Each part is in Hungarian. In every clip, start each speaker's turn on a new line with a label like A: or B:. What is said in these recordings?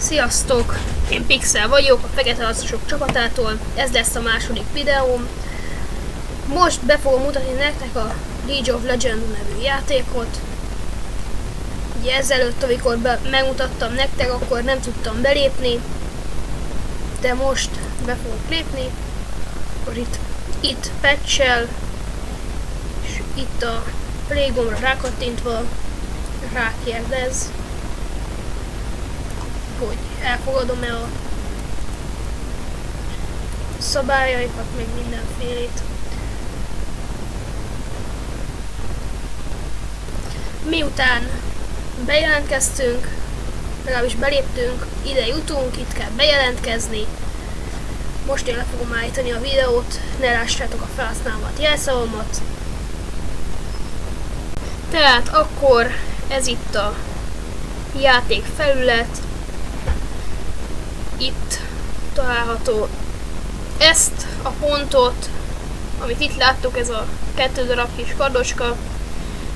A: Sziasztok! Én Pixel vagyok, a Fekete Harcosok csapatától. Ez lesz a második videóm. Most be fogom mutatni nektek a League of Legends nevű játékot. Ugye ezelőtt, amikor megmutattam nektek, akkor nem tudtam belépni. De most be fogok lépni. Akkor itt patch-el, és itt a play gombra rákattintva rákérdez, hogy elfogadom-e a szabályaikat, meg mindenfélét. Miután bejelentkeztünk, legalábbis beléptünk, ide jutunk, itt kell bejelentkezni. Most én le fogom állítani a videót, ne lássátok a felhasználómat, jelszavamat. Tehát akkor ez itt a játékfelület. Itt található ezt a pontot, amit itt láttuk, ez a 2 darab kis kardoska.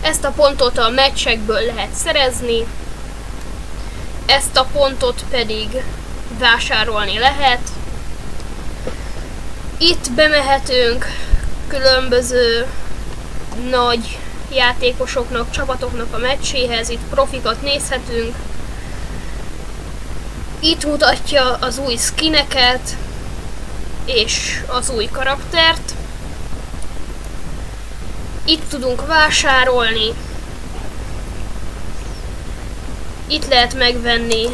A: Ezt a pontot a meccsekből lehet szerezni, ezt a pontot pedig vásárolni lehet. Itt bemehetünk különböző nagy játékosoknak, csapatoknak a meccséhez, itt profikat nézhetünk. Itt mutatja az új skineket és az új karaktert. Itt tudunk vásárolni. Itt lehet megvenni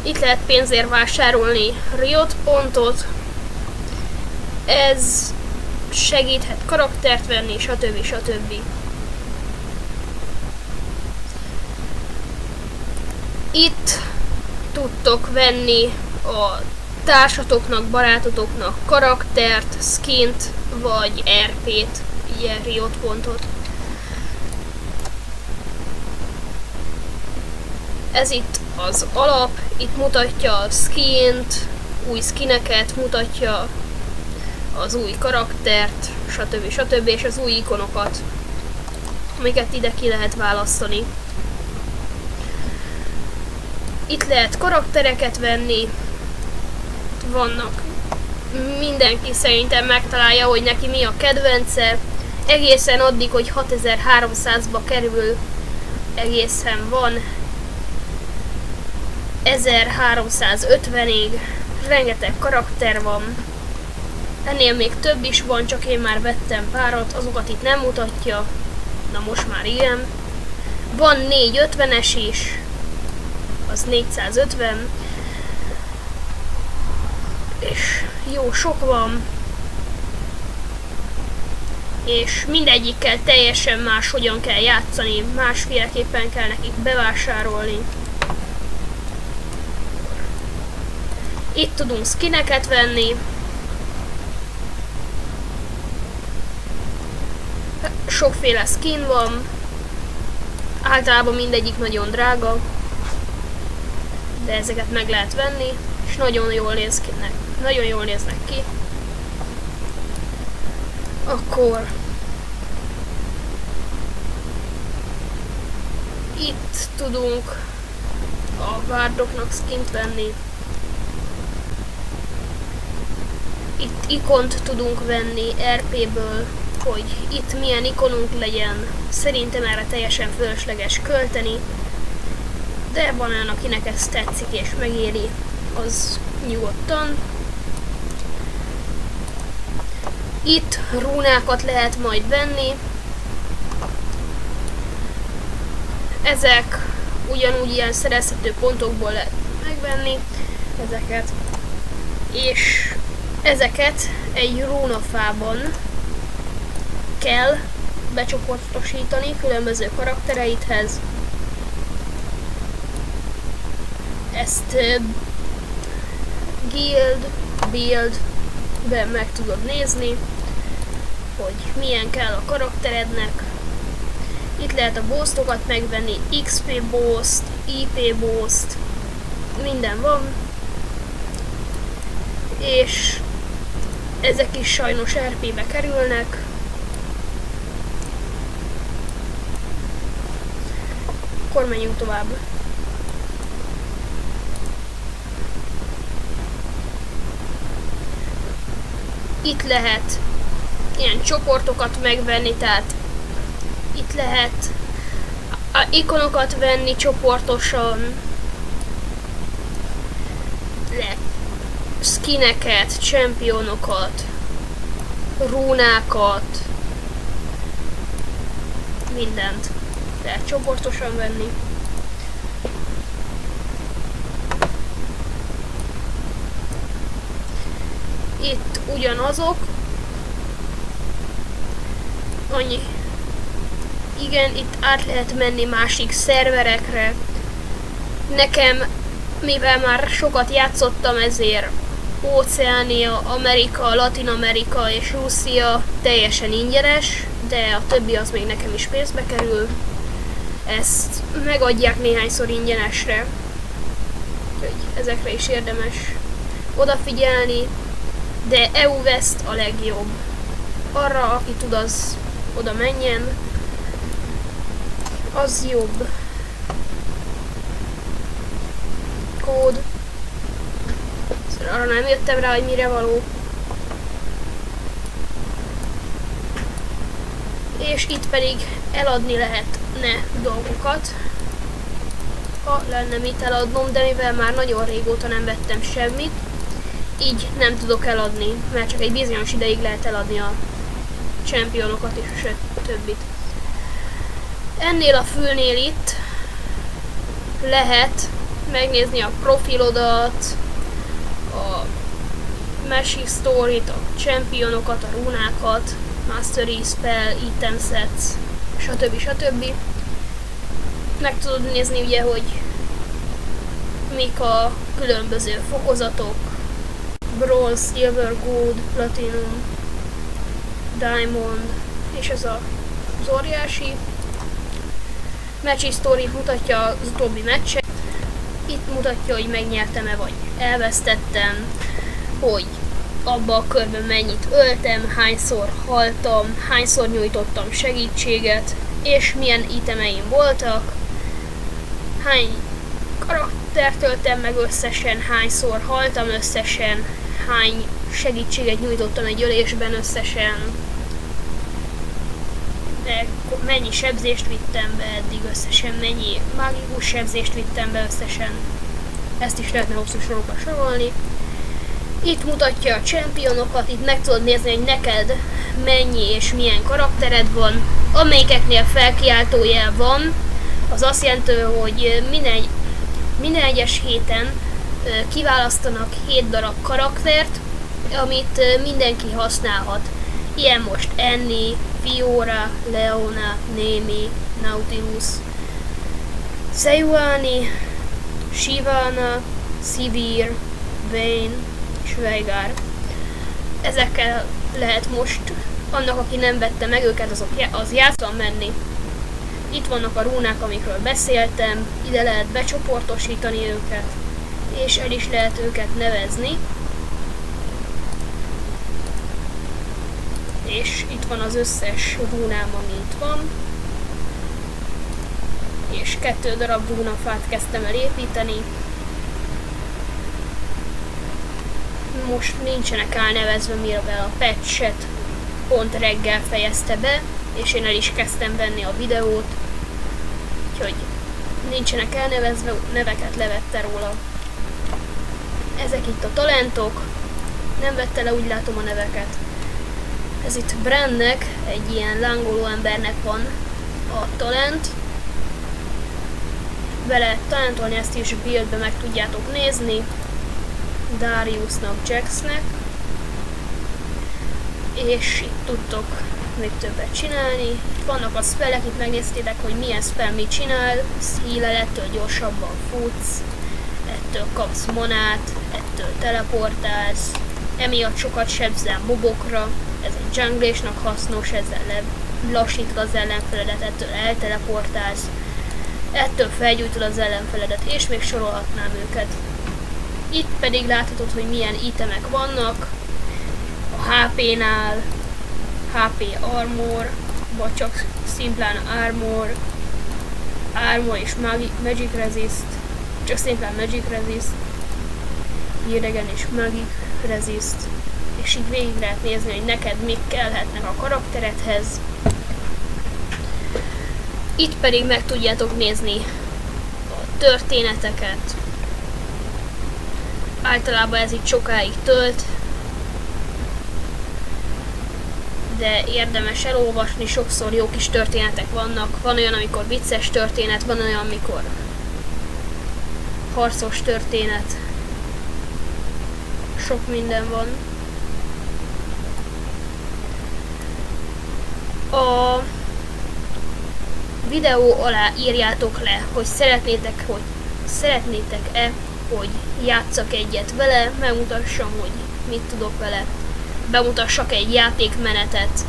A: Itt lehet pénzért vásárolni Riot pontot. Ez segíthet karaktert venni, stb. Stb. Itt tudtok venni a társatoknak, barátotoknak karaktert, skint vagy RP-t, ilyen Riot pontot. Ez itt az alap, itt mutatja a skint, új skineket, mutatja az új karaktert, stb. Stb. És az új ikonokat, amiket ide ki lehet választani. Itt lehet karaktereket venni, vannak, mindenki szerintem megtalálja, hogy neki mi a kedvence, egészen addig, hogy 6300-ba kerül, egészen van 1350-ig, rengeteg karakter van, ennél még több is van, csak én már vettem párat, azokat itt nem mutatja, na most már igen. Van 450-es is, az 450, és jó sok van, és mindegyikkel teljesen máshogyan kell játszani, másféleképpen kell nekik bevásárolni. Itt tudunk skineket venni, sokféle skin van, általában mindegyik nagyon drága, de ezeket meg lehet venni, és nagyon jól néznek ki. Akkor itt tudunk a várdoknak skint venni. Itt ikont tudunk venni RP-ből, hogy itt milyen ikonunk legyen. Szerintem erre teljesen fölösleges költeni, de van olyan, akinek ez tetszik és megéri, az nyugodtan. Itt rúnákat lehet majd venni. Ezek ugyanúgy ilyen szerezhető pontokból lehet megvenni ezeket, és ezeket egy rúnafában kell becsoportosítani különböző karaktereidhez. Ezt build-ben meg tudod nézni, hogy milyen kell a karakterednek. Itt lehet a boostokat megvenni, XP boost, IP boost, minden van. És ezek is sajnos RP-be kerülnek. akkor menjünk tovább. Itt lehet ilyen csoportokat megvenni, tehát itt lehet ikonokat venni csoportosan, lehet skineket, championokat, rúnákat, mindent lehet csoportosan venni. Itt ugyanazok. Annyi. Igen, itt át lehet menni másik szerverekre. Nekem, mivel már sokat játszottam, ezért Óceánia, Amerika, Latin Amerika és Russzia teljesen ingyenes, de a többi az még nekem is pénzbe kerül. Ezt megadják néhányszor ingyenesre. Úgyhogy ezekre is érdemes odafigyelni. De EU West a legjobb. Arra, aki tud, az oda menjen. Az jobb. Kód. Arra nem jöttem rá, hogy mire való. És itt pedig eladni lehetne dolgokat. Ha lenne mit eladnom, de mivel már nagyon régóta nem vettem semmit, így nem tudok eladni, mert csak egy bizonyos ideig lehet eladni a championokat és a többit. Ennél a fülnél itt lehet megnézni a profilodat, a Magic Story-t, a championokat, a runákat, Mastery Spell, Item Sets, stb. Meg tudod nézni ugye, hogy mik a különböző fokozatok, Bronze, Silver, Gold, Platinum, Diamond, és ez az óriási. Match Story mutatja az utóbbi meccset. Itt mutatja, hogy megnyertem-e vagy elvesztettem, hogy abba a körben mennyit öltem, hányszor haltam, hányszor nyújtottam segítséget, és milyen itemeim voltak, hány karaktert öltem meg összesen, hányszor haltam összesen, hány segítséget nyújtottam egy ölésben összesen, mennyi sebzést vittem be eddig összesen, mennyi mágikus sebzést vittem be összesen. Ezt is lehetne hosszú sorokba sorolni. Itt mutatja a championokat, itt meg tudod nézni, hogy neked mennyi és milyen karaktered van. Amelyikeknél felkiáltójel van, az azt jelenti, hogy minden egyes héten kiválasztanak 7 darab karaktert, amit mindenki használhat. Ilyen most Annie, Fiora, Leona, Némi, Nautilus, Sejuani, Shyvana, Sivir, Vayne és Veigar. Ezekkel lehet most, annak aki nem vette meg őket, az játszban menni. Itt vannak a rúnák, amikről beszéltem, ide lehet becsoportosítani őket, és el is lehet őket nevezni. És itt van az összes rúnám, ami itt van. És 2 darab rúnafát kezdtem el építeni. Most nincsenek elnevezve, mivel a patchet pont reggel fejezte be, és én el is kezdtem venni a videót. Úgyhogy nincsenek elnevezve, neveket levette róla. Ezek itt a talentok. Nem vette le, úgy látom, a neveket. Ez itt Brandnek, egy ilyen lángoló embernek van a talent. Be lehet talentolni, ezt is buildbe meg tudjátok nézni. Dariusnak, Jaxnek. És itt tudtok még többet csinálni. Itt vannak a spellek, itt megnéztétek, hogy milyen spell mit csinál. Heal-el, ettől gyorsabban futsz, ettől kapsz manát, ettől teleportálsz. Emiatt sokat sebzel mobokra, ez egy junglésnak hasznos, ezzel lassítod az ellenfeledet, ettől elteleportálsz, ettől felgyújtod az ellenfeledet, és még sorolhatnám őket. Itt pedig láthatod, hogy milyen itemek vannak, a HP-nál, HP armor, vagy csak szimplán armor, Armor és Magic Resist, csak szépen Magic Resist, idegen és Magic Resist, és így végig lehet nézni, hogy neked mik kellhetnek a karakteredhez. Itt pedig meg tudjátok nézni a történeteket. Általában ez itt sokáig tölt, de érdemes elolvasni, sokszor jó kis történetek vannak. Van olyan, amikor vicces történet, van olyan, amikor harcos történet. Sok minden van. A videó alá írjátok le, hogy szeretnétek-e, hogy játsszak egyet vele, megmutassam, hogy mit tudok vele. Bemutassak egy játékmenetet.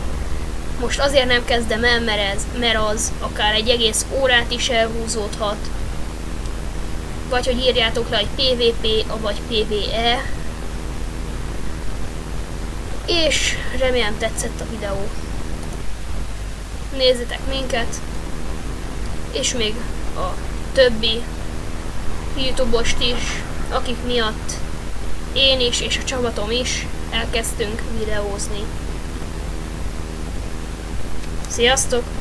A: Most azért nem kezdem el, mert az akár egy egész órát is elhúzódhat. Vagy hogy írjátok le, hogy PvP, vagy PvE. És remélem tetszett a videó. Nézzetek minket, és még a többi YouTube-ost is, akik miatt én is és a csapatom is elkezdtünk videózni. Sziasztok!